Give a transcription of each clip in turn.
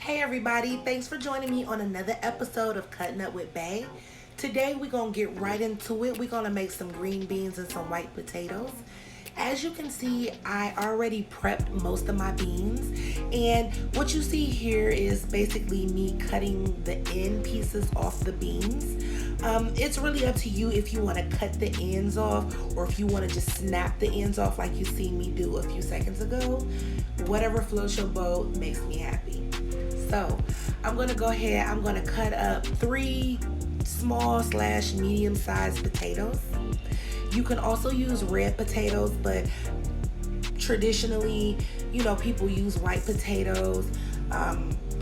Hey everybody, thanks for joining me on another episode of Cutting Up with Bae. Today we're going to get right into it. We're going to make some green beans and some white potatoes. As you can see, I already prepped most of my beans, and what you see here is basically me cutting the end pieces off the beans. It's really up to you if you want to cut the ends off or if you want to just snap the ends off like you see me do a few seconds ago. Whatever floats your boat makes me happy. So I'm going to go ahead, I'm going to cut up 3 small/medium sized potatoes. You can also use red potatoes, but traditionally, people use white potatoes.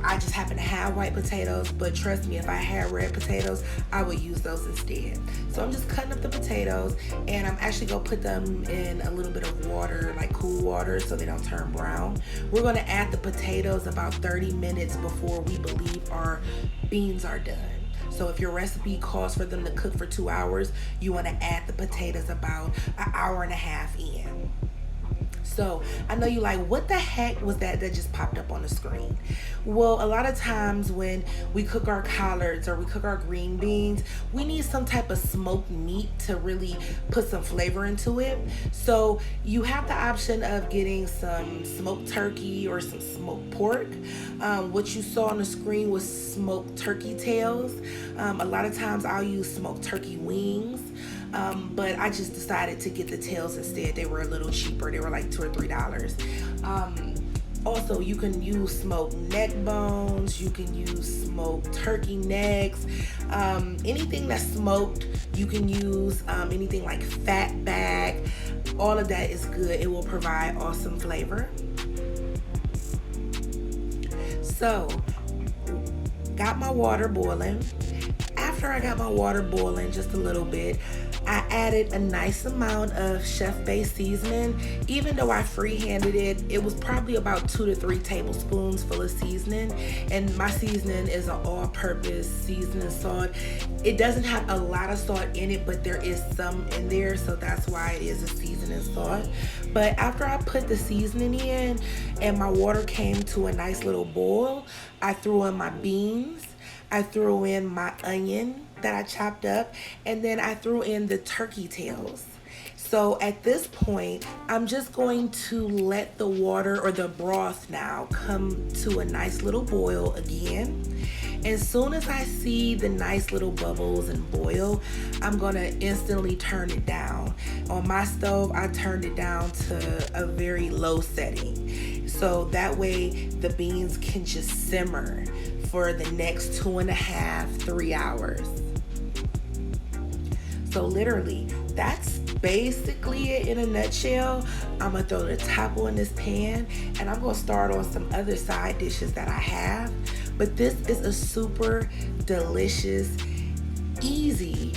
I just happen to have white potatoes, but trust me, if I had red potatoes, I would use those instead. So I'm just cutting up the potatoes, and I'm actually gonna put them in a little bit of water, like cool water, so they don't turn brown. We're gonna add the potatoes about 30 minutes before we believe our beans are done. So if your recipe calls for them to cook for 2 hours, you wanna add the potatoes about an hour and a half in. So I know you like, what the heck was that just popped up on the screen? Well, a lot of times when we cook our collards or we cook our green beans, we need some type of smoked meat to really put some flavor into it. So you have the option of getting some smoked turkey or some smoked pork. What you saw on the screen was smoked turkey tails. A lot of times I'll use smoked turkey wings. But I just decided to get the tails instead. They were a little cheaper. They were like $2 or $3. Also, you can use smoked neck bones. You can use smoked turkey necks. Anything that's smoked, you can use anything like fatback. All of that is good. It will provide awesome flavor. So, got my water boiling. After I got my water boiling just a little bit, I added a nice amount of Chef Bae Seasoning. Even though I freehanded it, it was probably about 2 to 3 tablespoons full of seasoning. And my seasoning is an all-purpose seasoning salt. It doesn't have a lot of salt in it, but there is some in there, so that's why it is a seasoning salt. But after I put the seasoning in and my water came to a nice little boil, I threw in my beans. I threw in my onion that I chopped up, and then I threw in the turkey tails. So at this point, I'm just going to let the water or the broth now come to a nice little boil again. As soon as I see the nice little bubbles and boil, I'm gonna instantly turn it down. On my stove, I turned it down to a very low setting. So that way the beans can just simmer for the next 2.5, 3 hours. So literally, that's basically it in a nutshell. I'm gonna throw the tapo in this pan, and I'm gonna start on some other side dishes that I have. But this is a super delicious, easy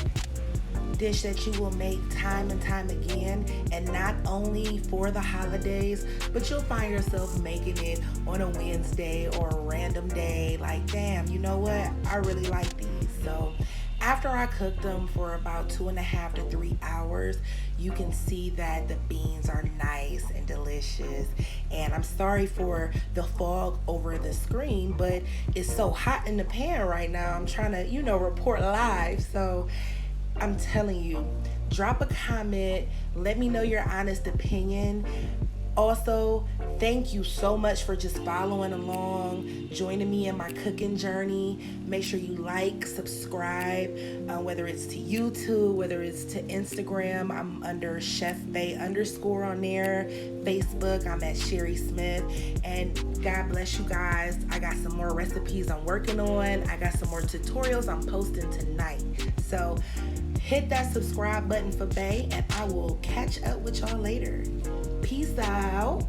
dish that you will make time and time again, and not only for the holidays, but you'll find yourself making it on a Wednesday or a random day. Like, damn, you know what? I really like these. So after I cooked them for about 2.5 to 3 hours, you can see that the beans are nice and delicious. And I'm sorry for the fog over the screen, but it's so hot in the pan right now. I'm trying to, report live. So I'm telling you, drop a comment. Let me know your honest opinion. Also, thank you so much for just following along, joining me in my cooking journey. Make sure you like, subscribe, whether it's to YouTube, whether it's to Instagram. I'm under Chef Bae _ on there. Facebook, I'm at Sherri Smith. And God bless you guys. I got some more recipes I'm working on. I got some more tutorials I'm posting tonight. So hit that subscribe button for Bae, and I will catch up with y'all later. Peace out.